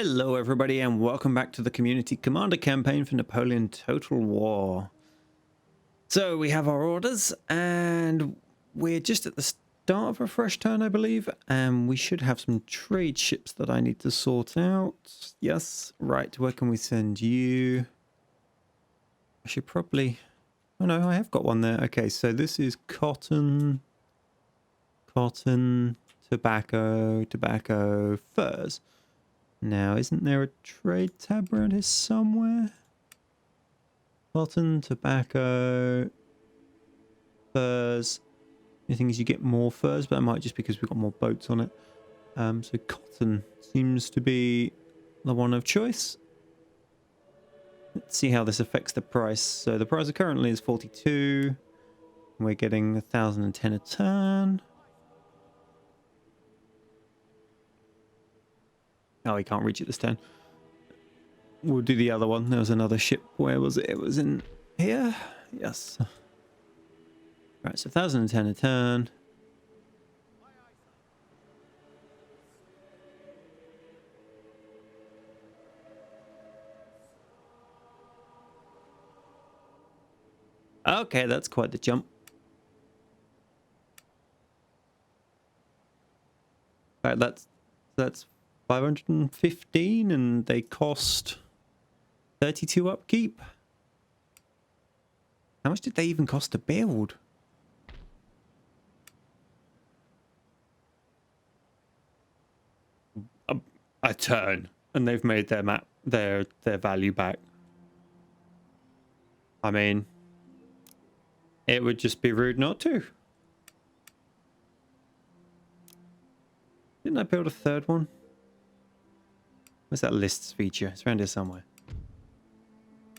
Hello everybody and welcome back to the Community Commander campaign for Napoleon Total War. So we have our orders and we're just at the start of a fresh turn, I believe, and we should have some trade ships that I need to sort out. Yes, right, where can we send you? I should probably... Oh no, I have got one there. Okay, so this is cotton, tobacco, furs. Now, isn't there a trade tab around here somewhere? Cotton, tobacco, furs. The thing is you get more furs, but that might just because we've got more boats on it. So cotton seems to be the one of choice. Let's see how this affects the price. So the price currently is 42. We're getting 1,010 a turn. Oh, he can't reach it this turn. We'll do the other one. There was another ship. Where was it? It was in here. Yes. Right, so 1,010 a turn. Okay, that's quite the jump. Right, that's 515 and they cost 32 upkeep. How much did they even cost to build? A turn, and they've made their map their value back. I mean, it would just be rude not to. Didn't I build a third one? Where's that lists feature? It's around here somewhere.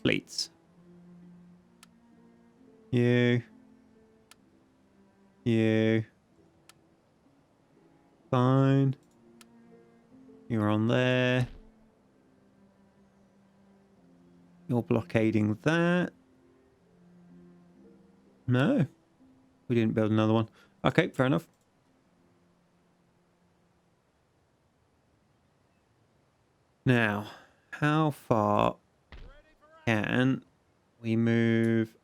Fleets. You. Fine. You're on there. You're blockading that. No. We didn't build another one. Okay, fair enough. Now, how far can we move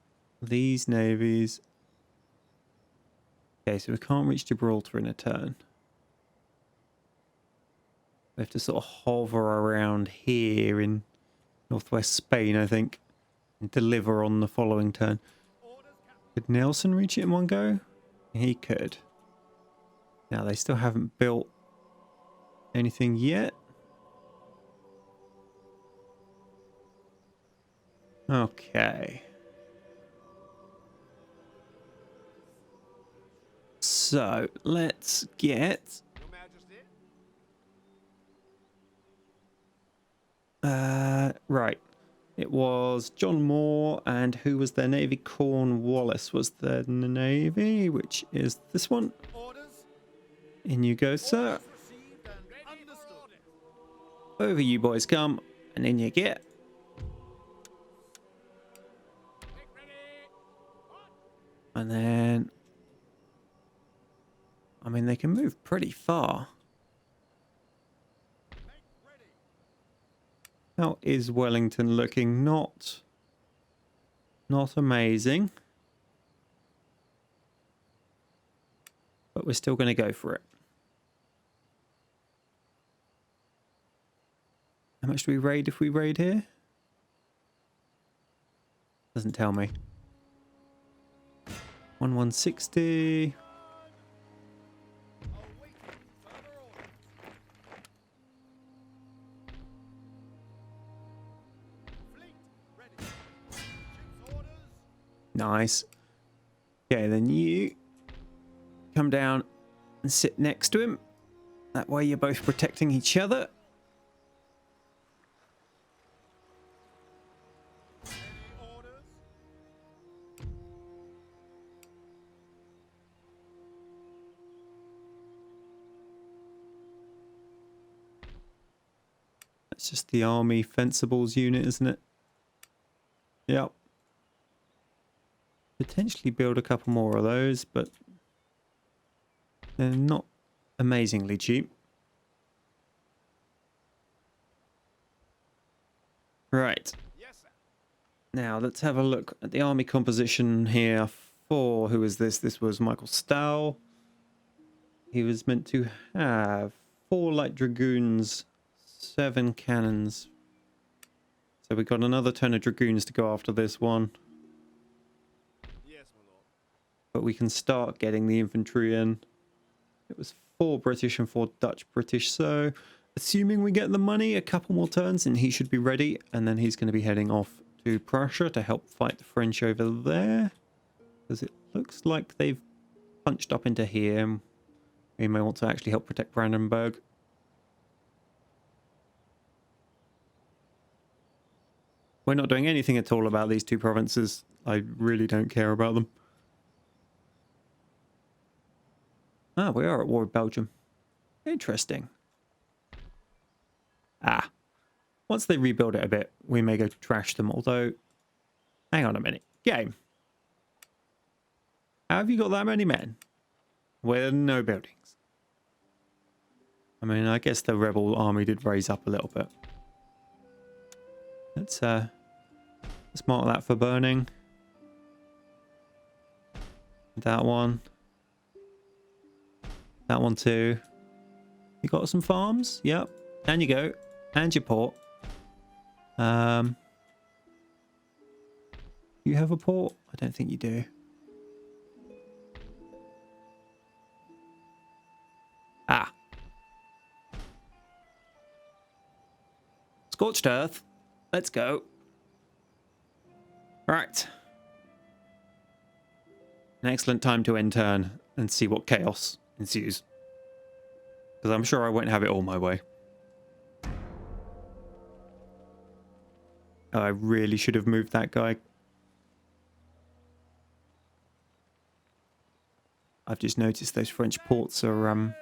these navies? Okay, so we can't reach Gibraltar in a turn. We have to sort of hover around here in northwest Spain, I think, and deliver on the following turn. Could Nelson reach it in one go? He could. Now, they still haven't built anything yet. Okay. So, let's get... right. It was John Moore, and who was their navy? Cornwallis was their navy, which is this one. In you go, sir. Over you boys come, and in you get. And then... I mean, they can move pretty far. How is Wellington looking? Not amazing. But we're still going to go for it. How much do we raid if we raid here? Doesn't tell me. 160. Nice. Okay, then you come down and sit next to him. That way you're both protecting each other. That's just the army fencibles unit, isn't it? Yep. Potentially build a couple more of those, but they're not amazingly cheap. Right. Now, let's have a look at the army composition here for... Who is this? This was Michael Stow. He was meant to have 4 light dragoons, 7 cannons. So we got another turn of dragoons to go after this one. Yes, my lord. But we can start getting the infantry in. It was 4 British and 4 Dutch British. So assuming we get the money, a couple more turns and he should be ready. And then he's going to be heading off to Prussia to help fight the French over there. Because it looks like they've punched up into here. We may want to actually help protect Brandenburg. We're not doing anything at all about these 2 provinces. I really don't care about them. Ah, we are at war with Belgium. Interesting. Ah. Once they rebuild it a bit, we may go to trash them. Although, hang on a minute. Game. How have you got that many men with no buildings? I mean, I guess the rebel army did raise up a little bit. Let's mark that for burning. That one. That one too. You got some farms? Yep. And you go. And your port. You have a port? I don't think you do. Ah. Scorched earth. Let's go. Right. An excellent time to end turn and see what chaos ensues. Because I'm sure I won't have it all my way. Oh, I really should have moved that guy. I've just noticed those French ports are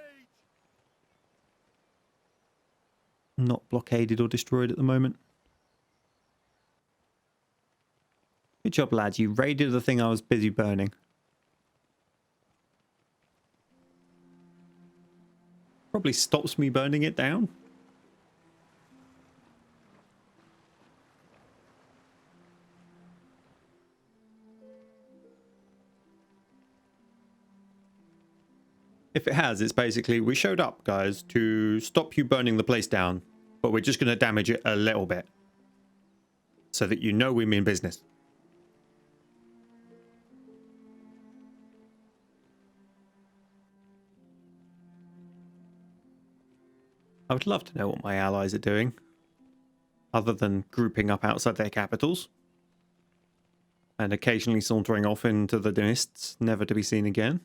not blockaded or destroyed at the moment. Good job, lads. You raided the thing I was busy burning. Probably stops me burning it down. If it has, it's basically, we showed up, guys, to stop you burning the place down, but we're just going to damage it a little bit. So that you know we mean business. I would love to know what my allies are doing. Other than grouping up outside their capitals. And occasionally sauntering off into the mists, never to be seen again.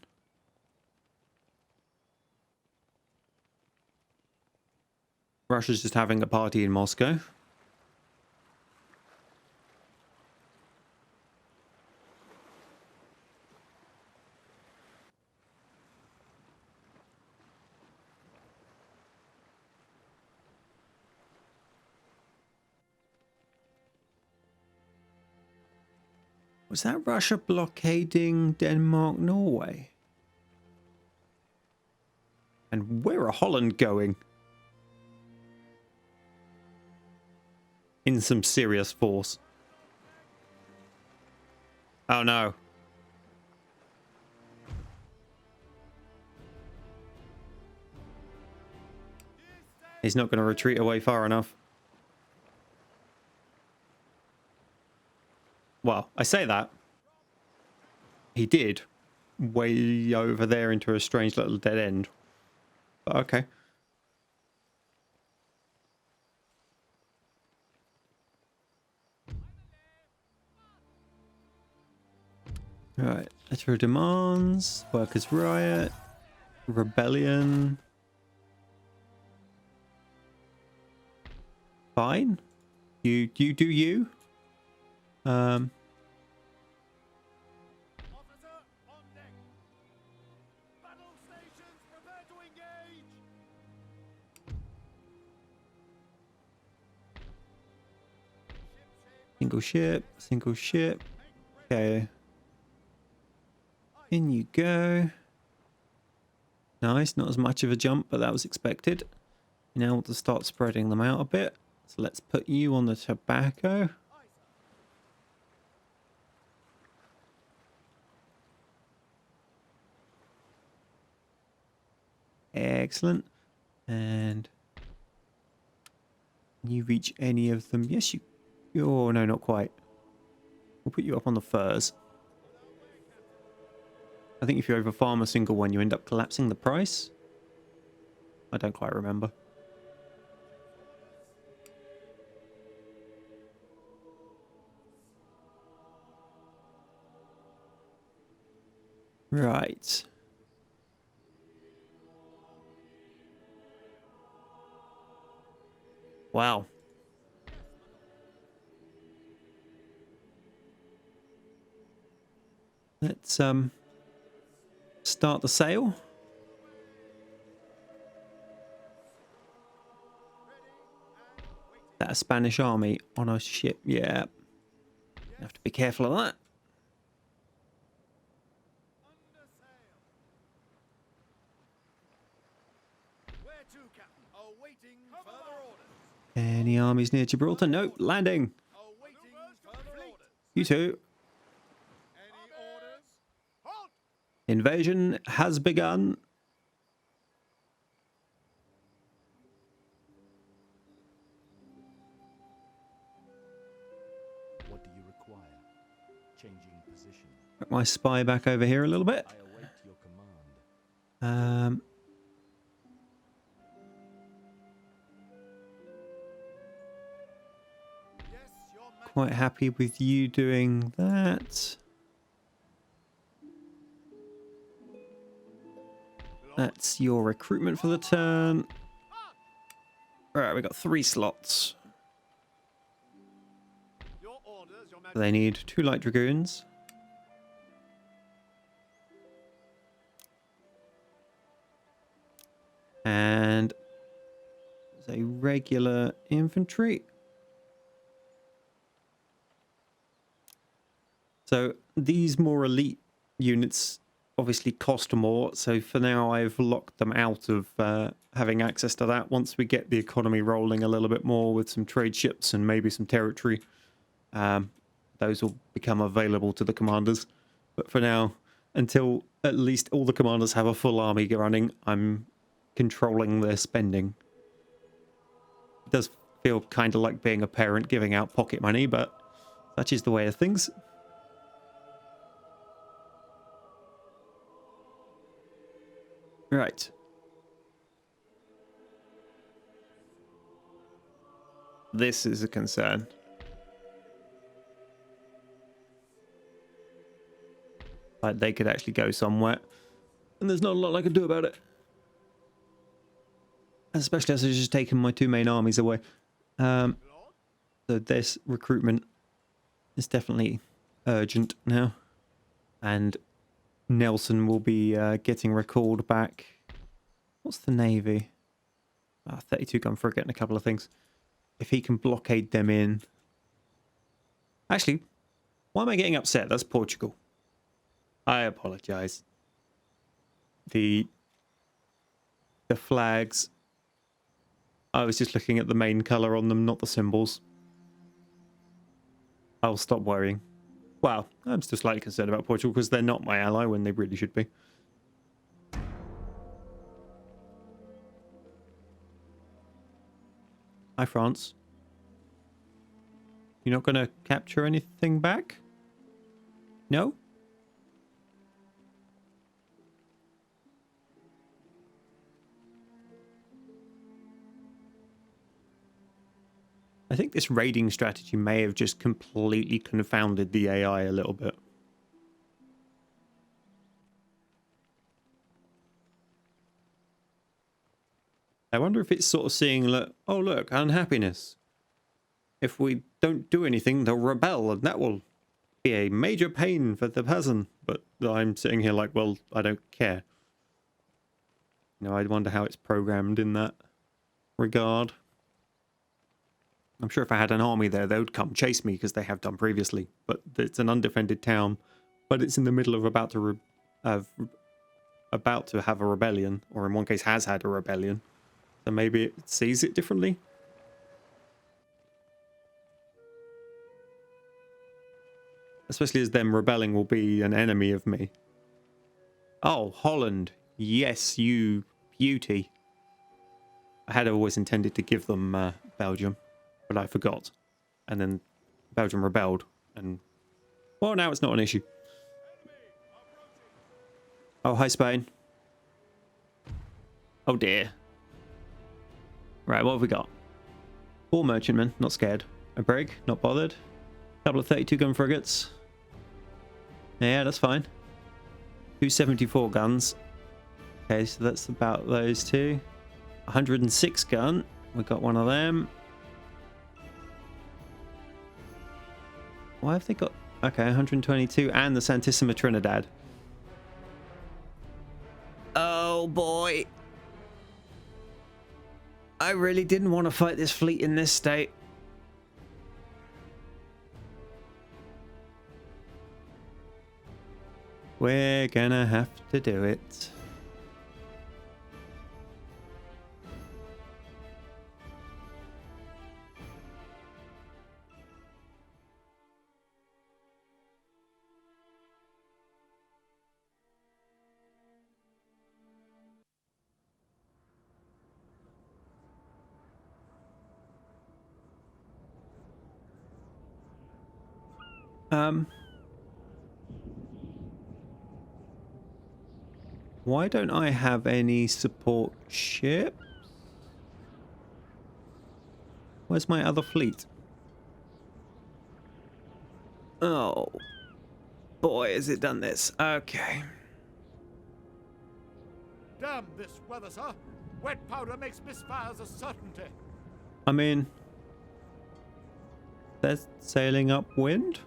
Russia's just having a party in Moscow. Was that Russia blockading Denmark, Norway? And where are Holland going? In some serious force. Oh no. He's not going to retreat away far enough. Well, I say that. He did. Way over there into a strange little dead end. But okay. Right. Letter of demands. Workers' riot. Rebellion. Fine. You do you. Officer on deck. Battle stations, prepare to engage. Single ship. Single ship. Okay. In you go. Nice. Not as much of a jump, but that was expected. You now want to start spreading them out a bit. So let's put you on the tobacco. Excellent. And can you reach any of them? Yes, you... Oh, no, not quite. We'll put you up on the furs. I think if you overfarm a single one, you end up collapsing the price. I don't quite remember. Right. Wow. Let's start the sale. That a Spanish army on a ship? Yeah. Have to be careful of that. Under sail. Where to, Captain? Awaiting further orders. Any armies near Gibraltar? Nope. Landing. Awaiting further orders. You two. Any orders? Halt! Invasion has begun. What do you require? Changing position. Put my spy back over here a little bit. I await your command. Yes, your man. Quite happy with you doing that. That's your recruitment for the turn. Alright, we got 3 slots. Your orders, your majesty. They need 2 light dragoons. And there's a regular infantry. So these more elite units obviously cost more. So for now, I've locked them out of having access to that. Once we get the economy rolling a little bit more with some trade ships and maybe some territory, those will become available to the commanders. But for now, until at least all the commanders have a full army running, I'm controlling their spending. It does feel kind of like being a parent giving out pocket money, but such is the way of things. Right. This is a concern. Like they could actually go somewhere. And there's not a lot I can do about it. Especially as I've just taken my 2 main armies away. So this recruitment is definitely urgent now. And Nelson will be getting recalled back. What's the Navy? 32 gun frigate and a couple of things. If he can blockade them in. Actually, why am I getting upset? That's Portugal. I apologize. The flags. I was just looking at the main colour on them, not the symbols. I'll stop worrying. Well, I'm still slightly concerned about Portugal because they're not my ally when they really should be. Hi, France. You're not going to capture anything back? No? I think this raiding strategy may have just completely confounded the AI a little bit. I wonder if it's sort of seeing, look, oh look, unhappiness. If we don't do anything, they'll rebel, and that will be a major pain for the person. But I'm sitting here like, well, I don't care. You know, I wonder how it's programmed in that regard. I'm sure if I had an army there, they would come chase me because they have done previously. But it's an undefended town, but it's in the middle of about to have a rebellion, or in one case has had a rebellion. So maybe it sees it differently. Especially as them rebelling will be an enemy of me. Oh, Holland. Yes, you beauty. I had always intended to give them Belgium, but I forgot. And then Belgium rebelled. And, well, now it's not an issue. Oh, hi, Spain. Oh, dear. Right, what have we got? 4 merchantmen, not scared. A brig, not bothered. Couple of 32 gun frigates. Yeah, that's fine. 2 74 guns. Okay, so that's about those two. 106 gun. We got one of them. Why have they got... Okay, 122 and the Santissima Trinidad. Oh boy. I really didn't want to fight this fleet in this state. We're gonna have to do it. Why don't I have any support ships? Where's my other fleet? Oh, boy, has it done this. Okay. Damn this weather, sir. Wet powder makes misfires a certainty. I mean, they're sailing upwind.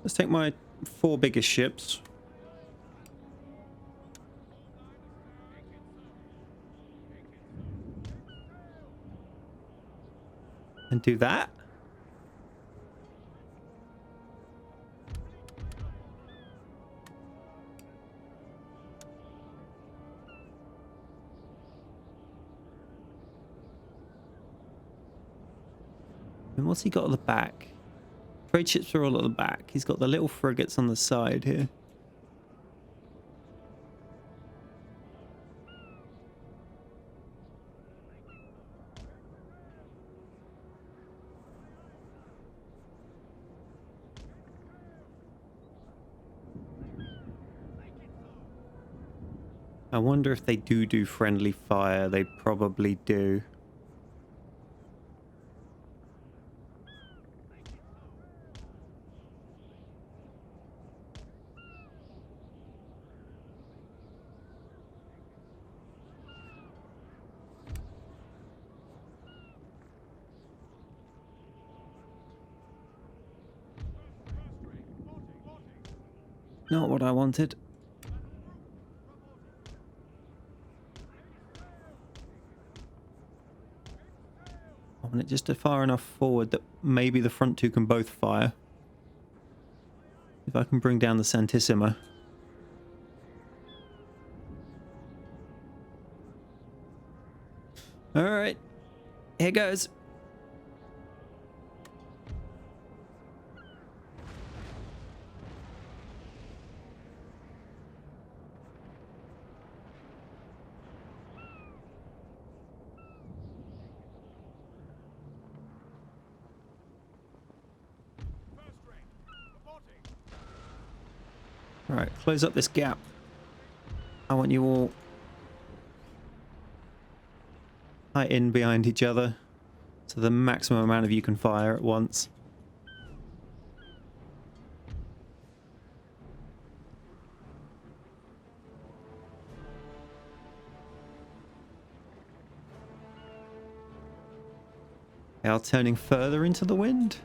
Let's take my 4 biggest ships. And do that. And what's he got at the back? Trade ships are all at the back. He's got the little frigates on the side here. I wonder if they do friendly fire. They probably do. Not what I wanted. I want it just far enough forward that maybe the front two can both fire. If I can bring down the Santissima. Alright. Here goes. Alright, close up this gap. I want you all tight in behind each other so the maximum amount of you can fire at once. They are turning further into the wind.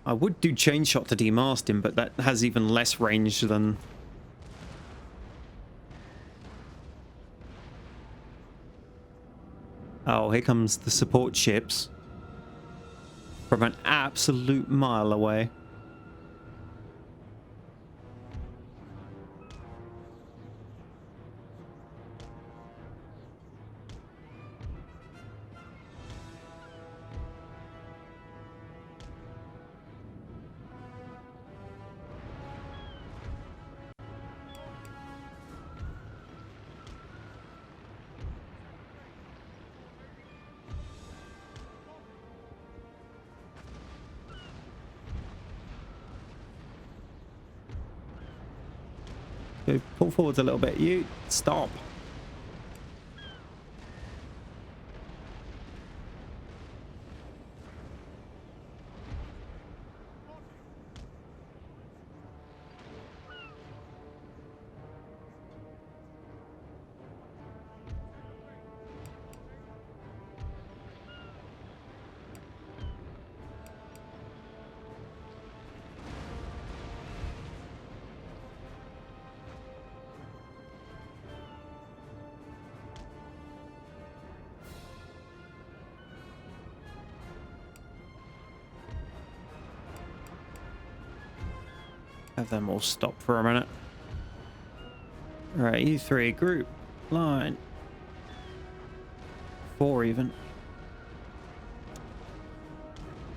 I would do chain shot to demast him, but that has even less range than... Oh, here comes the support ships. from an absolute mile away. Go pull forwards a little bit. You stop. Have them all stop for a minute. Right, you three, group, line. 4 even.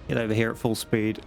Get over here at full speed.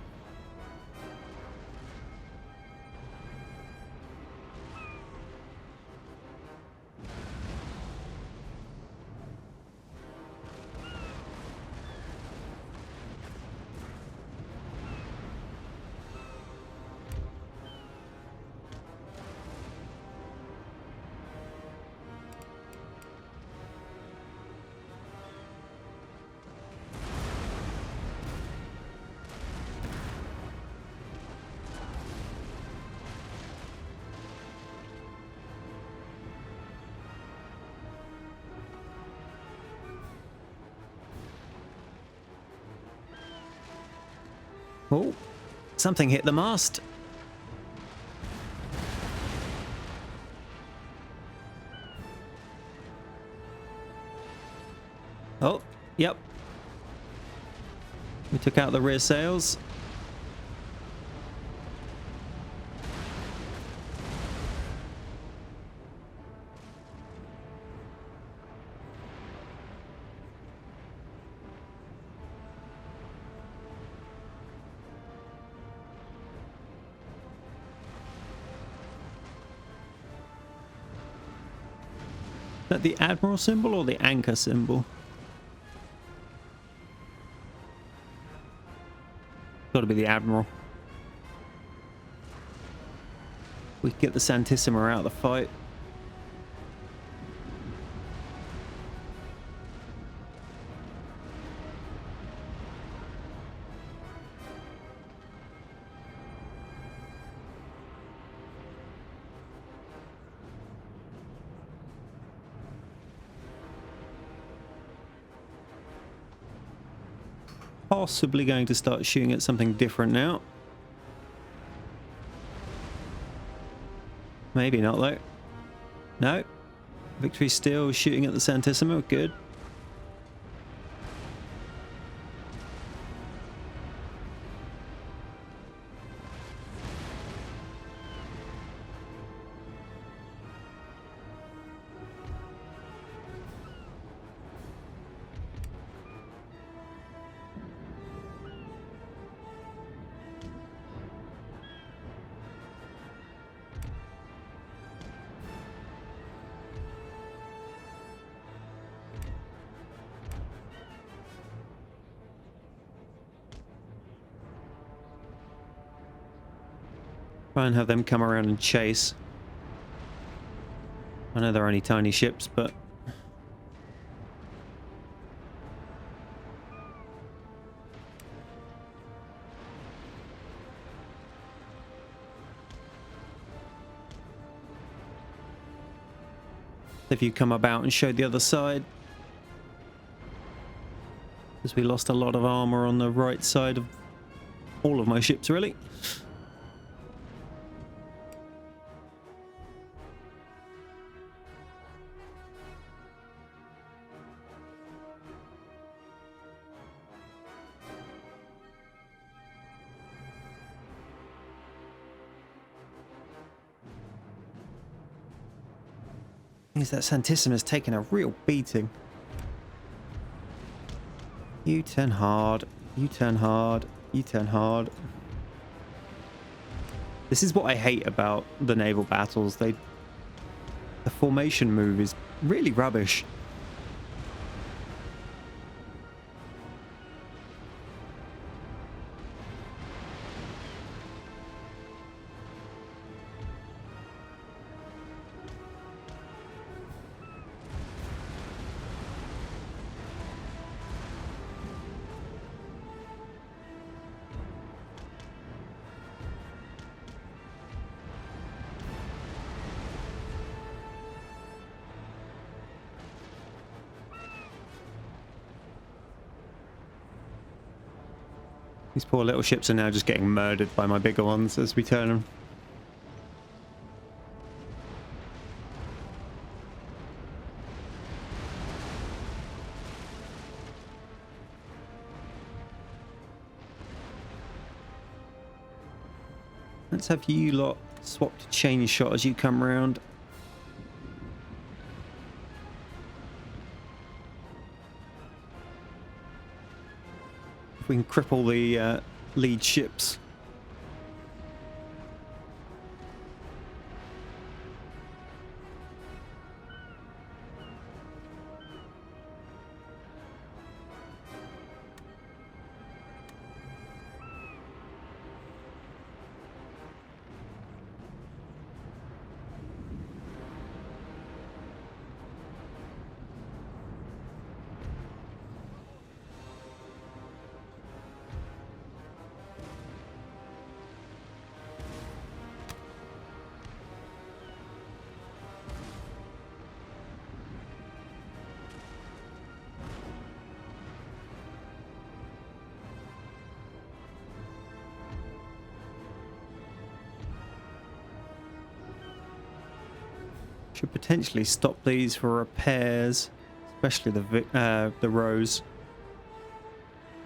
Oh, something hit the mast. Oh, yep. We took out the rear sails. Is that the Admiral symbol or the anchor symbol? Got to be the Admiral. We can get the Santissima out of the fight. Possibly going to start shooting at something different now. Maybe not though. No. Victory still shooting at the Santissima. Good. Try and have them come around and chase. I know they're only tiny ships, but if you come about and show the other side, because we lost a lot of armor on the right side of all of my ships, really. Means that Santissima's taking a real beating. You turn hard. You turn hard. You turn hard. This is what I hate about the naval battles. The formation move is really rubbish. These poor little ships are now just getting murdered by my bigger ones as we turn them. Let's have you lot swap to chain shot as you come round. We can cripple the lead ships. Should potentially stop these for repairs, especially the rows.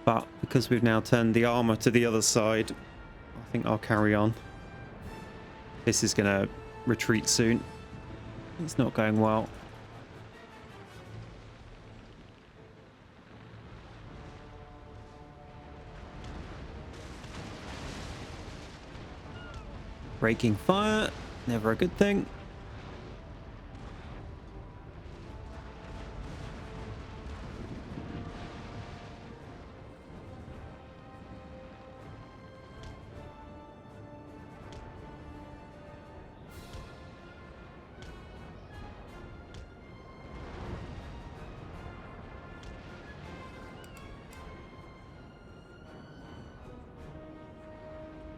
But because we've now turned the armor to the other side, I think I'll carry on. This is going to retreat soon. It's not going well. Breaking fire, never a good thing.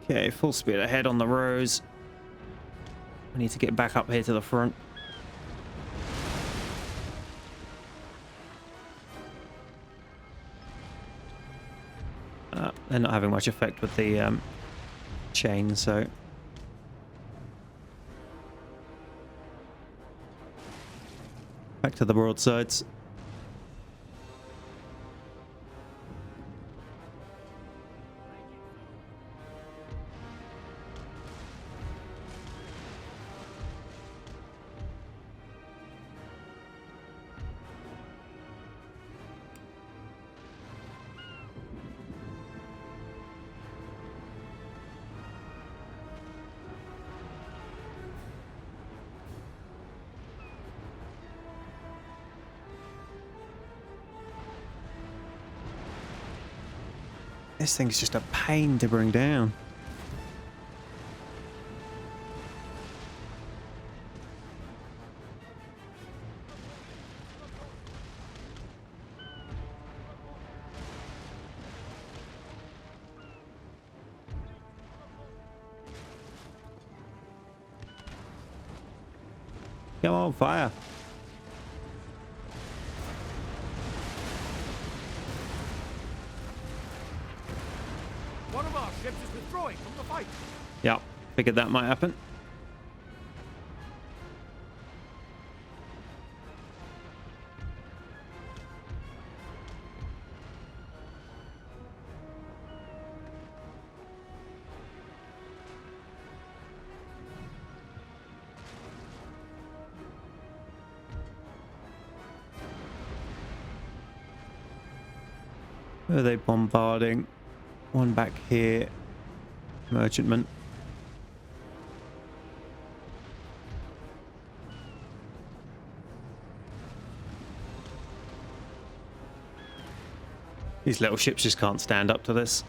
Okay, full speed ahead on the rows. I need to get back up here to the front. They're not having much effect with the chain, so... Back to the broadsides. This thing's just a pain to bring down. Come on, fire. One of our ships is withdrawing from the fight. Yeah, figured that might happen. Who are they bombarding? One back here. Merchantman. These little ships just can't stand up to this.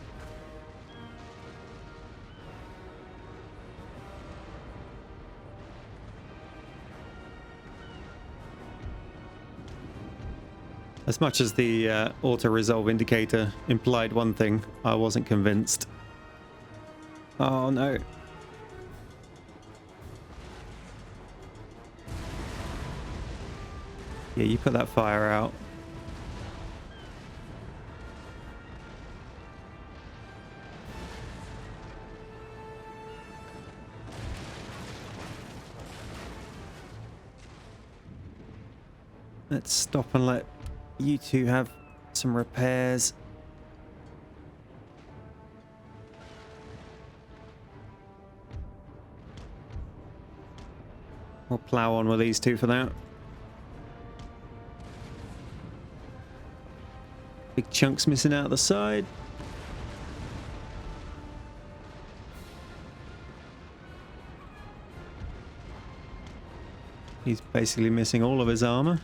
As much as the auto-resolve indicator implied one thing, I wasn't convinced. Oh no. Yeah, you put that fire out. Let's stop and let you two have some repairs. We'll plow on with these two for now. Big chunks missing out the side. He's basically missing all of his armor.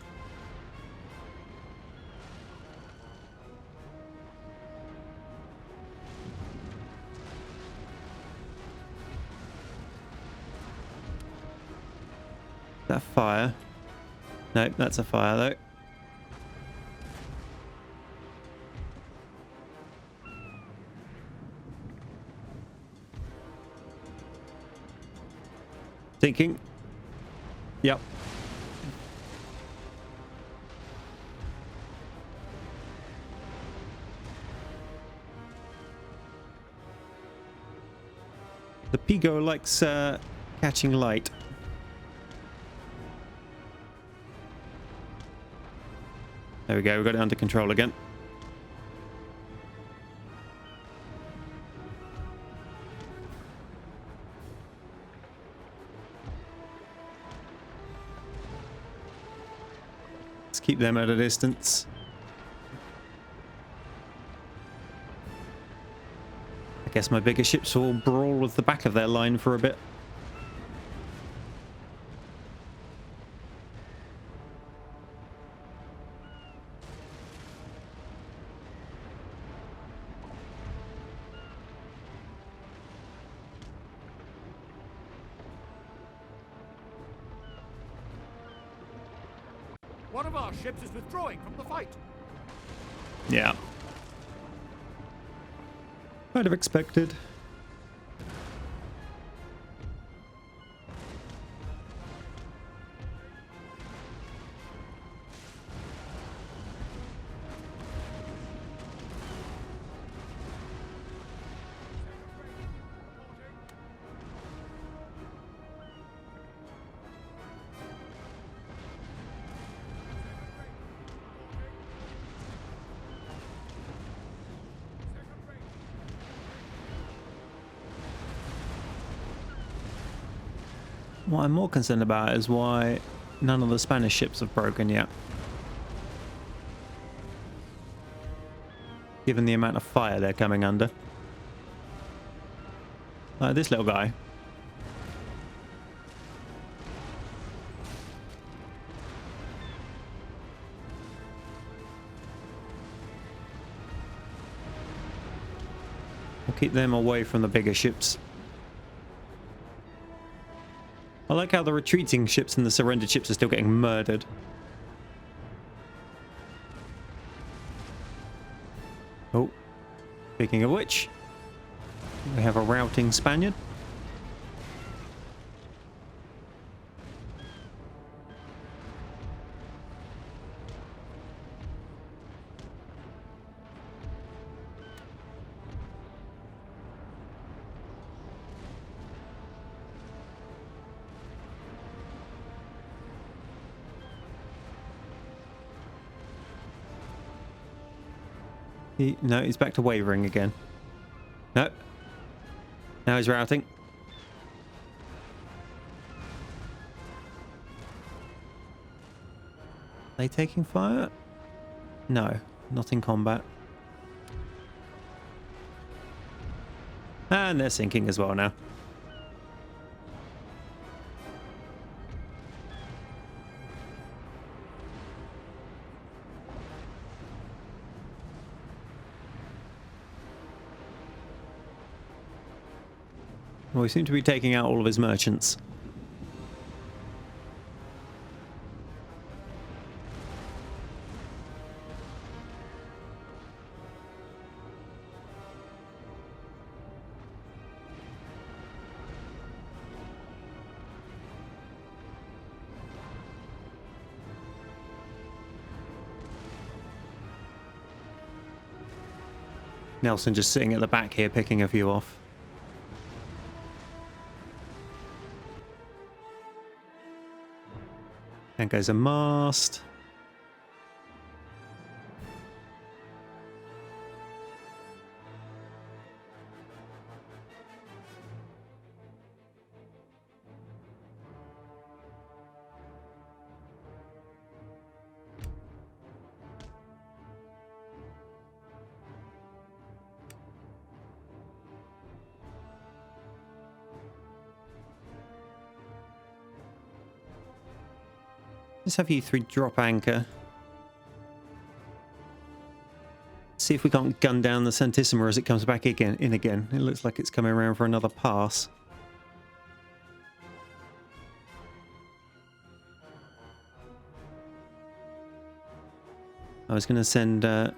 That fire? Nope, that's a fire though. Thinking. Yep. The Pigo likes catching light. There we go, we got it under control again. Let's keep them at a distance. I guess my bigger ships will brawl with the back of their line for a bit. One of our ships is withdrawing from the fight. Yeah. I'd have expected. What I'm more concerned about is why none of the Spanish ships have broken yet. Given the amount of fire they're coming under. Like this little guy. We'll keep them away from the bigger ships. I like how the retreating ships and the surrendered ships are still getting murdered. Oh, speaking of which, we have a routing Spaniard. No, he's back to wavering again. No. Now he's routing. Are they taking fire? No, not in combat. And they're sinking as well now. Well, we seem to be taking out all of his merchants. Nelson just sitting at the back here picking a few off. And goes a mast. Let's have you three drop anchor. See if we can't gun down the Santissima as it comes back again. It looks like it's coming around for another pass. I was going to send the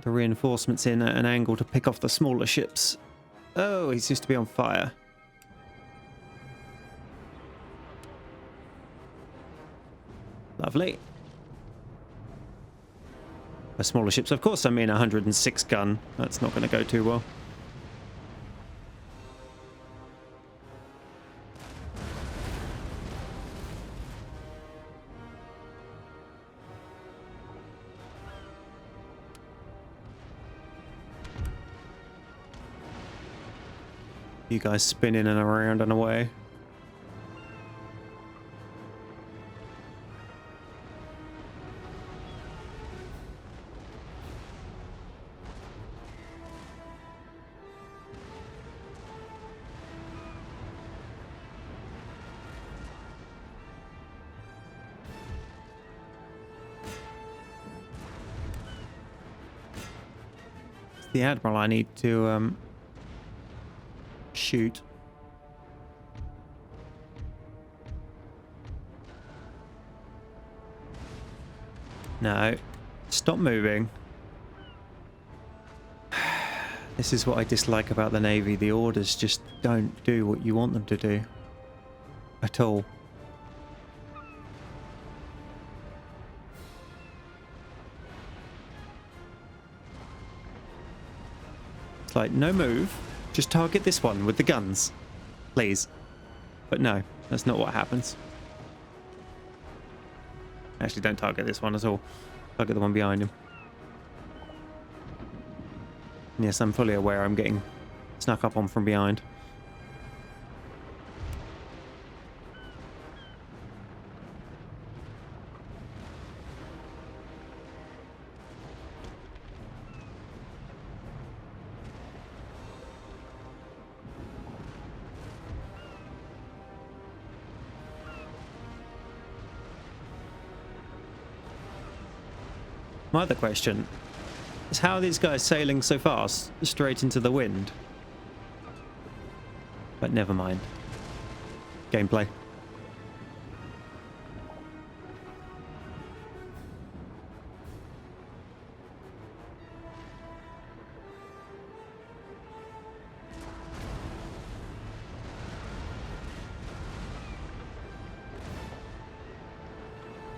reinforcements in at an angle to pick off the smaller ships. Oh, he seems to be on fire. Lovely. The smaller ships, of course, I mean 106 gun. That's not going to go too well. You guys spinning and around and away. The Admiral I need to shoot. No. Stop moving. This is what I dislike about the Navy. The orders just don't do what you want them to do. At all. Like, no move, just target this one with the guns, please. But no, that's not what happens. Actually, don't target this one at all. Target the one behind him. Yes, I'm fully aware I'm getting snuck up on from behind. My other question is, how are these guys sailing so fast straight into the wind? But never mind. Gameplay.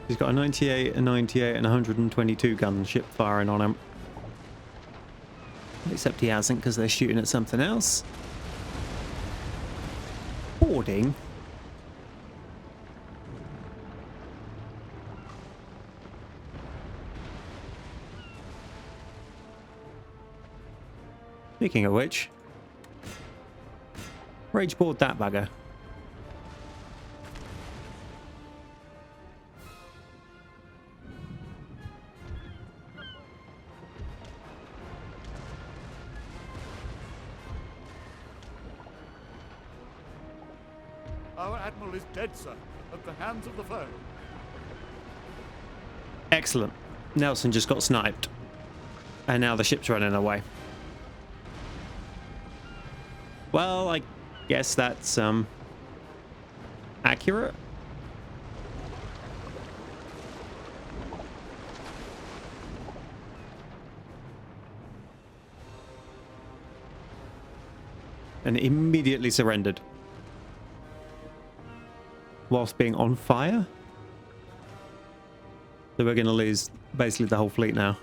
He's got a 98, a 98, and 122 gun ship firing on him. Except he hasn't, because they're shooting at something else. Boarding? Speaking of which, rage board that bugger. Our admiral is dead, sir, at the hands of the foe. Excellent. Nelson just got sniped. And now the ship's running away. Well, I guess that's accurate. And immediately surrendered. Whilst being on fire? So we're going to lose basically the whole fleet now.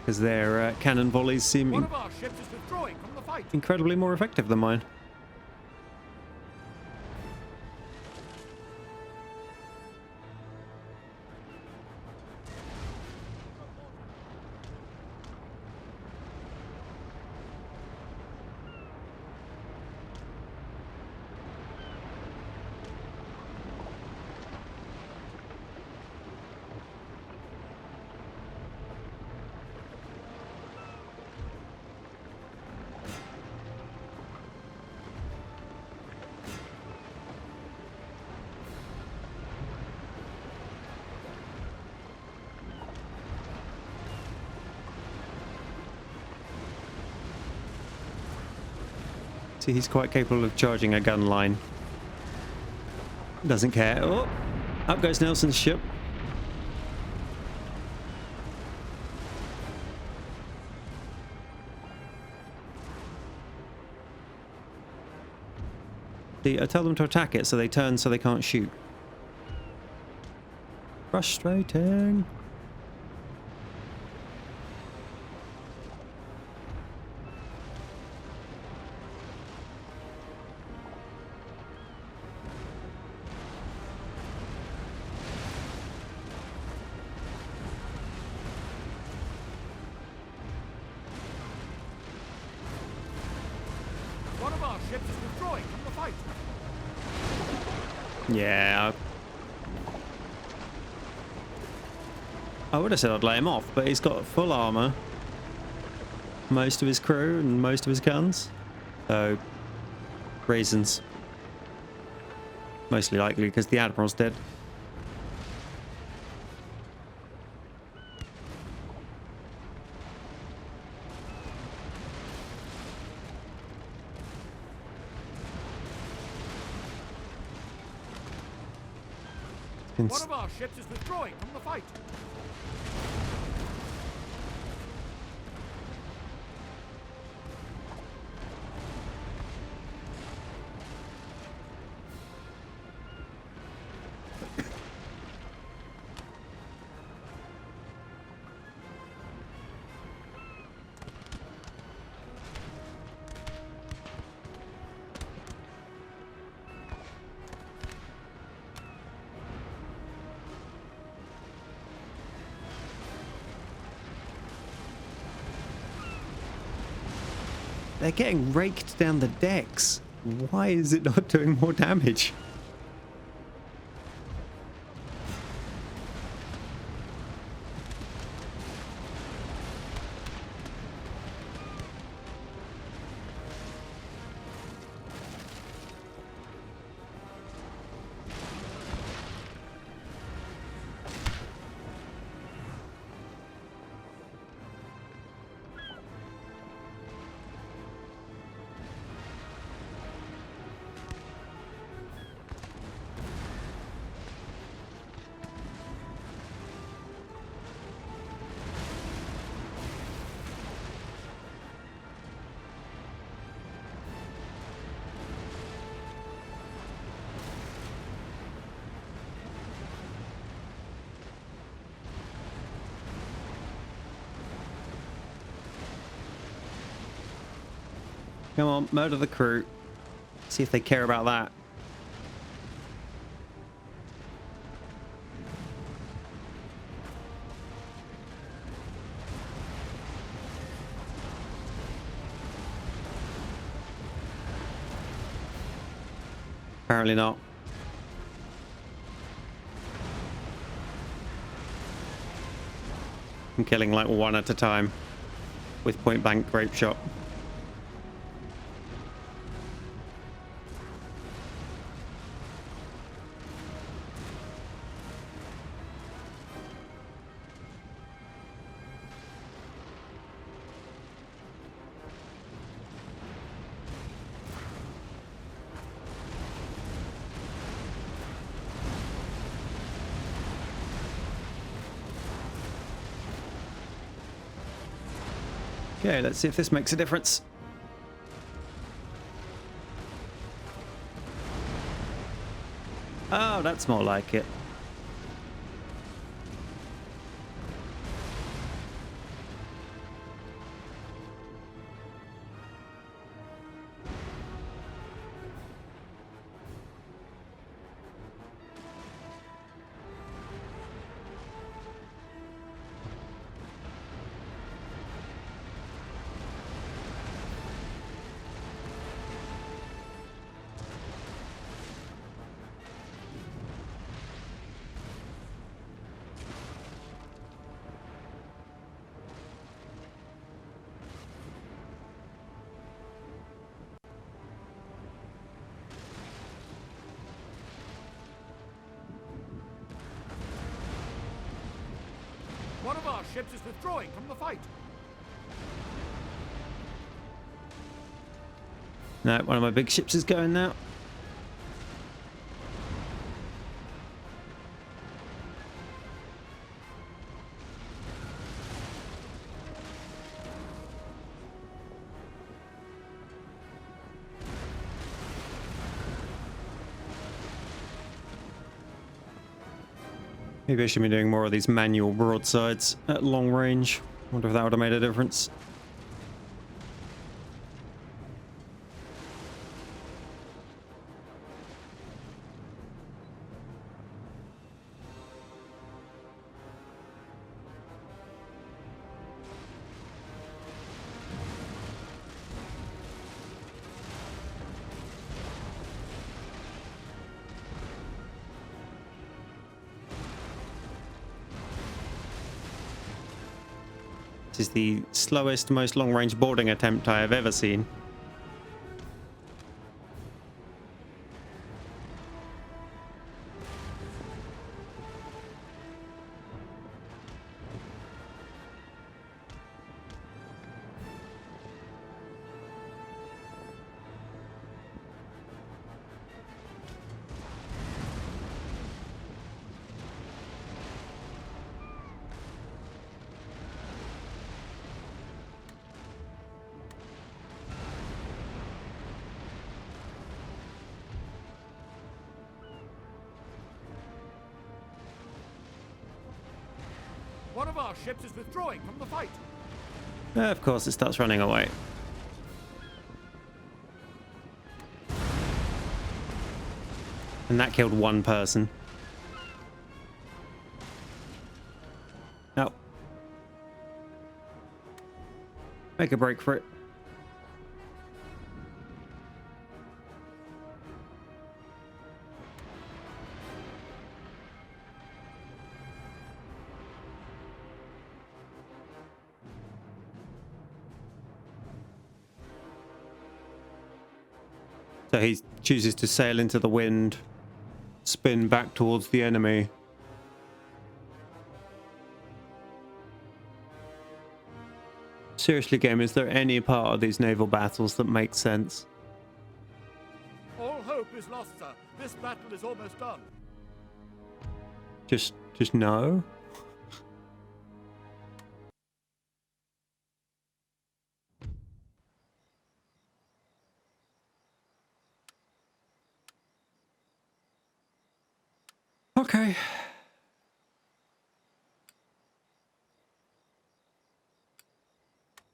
Because their cannon volleys seem One of our ships is withdrawing from the fight. incredibly more effective than mine. See, he's quite capable of charging a gun line. Doesn't care. Oh, up goes Nelson's ship. See, I tell them to attack it, so they turn so they can't shoot. Frustrating. One of our ships is withdrawing from the fight. Yeah. I would have said I'd lay him off, but he's got full armor. Most of his crew and most of his guns. So, reasons. Mostly likely because the Admiral's dead. One of our ships is withdrawing from the fight. They're getting raked down the decks. Why is it not doing more damage? Come on, murder the crew. See if they care about that. Apparently not. I'm killing like one at a time with point blank grape shot. Okay, let's see if this makes a difference. Oh, that's more like it. One of our ships is withdrawing from the fight. No, one of my big ships is going now. Maybe I should be doing more of these manual broadsides at long range. Wonder if that would have made a difference. This is the slowest, most long-range boarding attempt I have ever seen. One of our ships is withdrawing from the fight. Of course, it starts running away. And that killed one person. No. Make a break for it. So he chooses to sail into the wind, spin back towards the enemy. Seriously, game, is there any part of these naval battles that makes sense? All hope is lost, sir. This battle is almost done. Just no? Okay.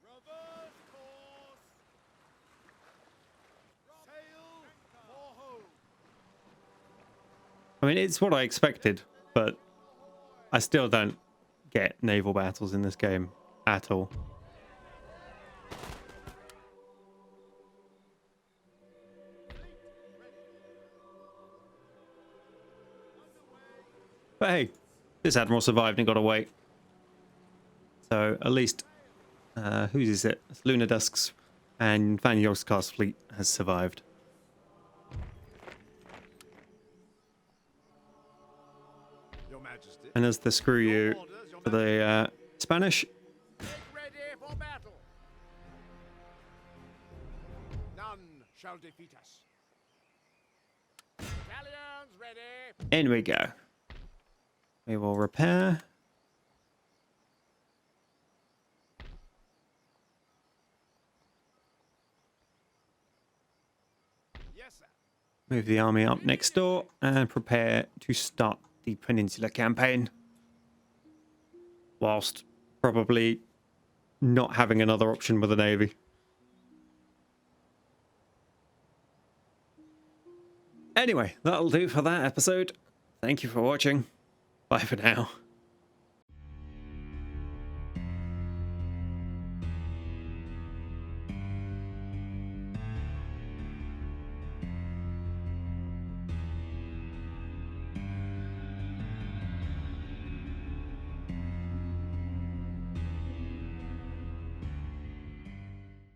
Reverse course. Sail for home. I mean, it's what I expected, but I still don't get naval battles in this game at all. But hey, this admiral survived and got away. So at least, whose is it? It's Lunar Dusk's and Van Yog's fleet has survived. Your Majesty. And as the screw you for the Spanish, Get ready for battle. None shall defeat us. Galleons ready. in we go. We will repair. Yes, sir. Move the army up next door and prepare to start the Peninsula campaign. Whilst probably not having another option with the Navy. Anyway, that'll do for that episode. Thank you for watching. Bye for now.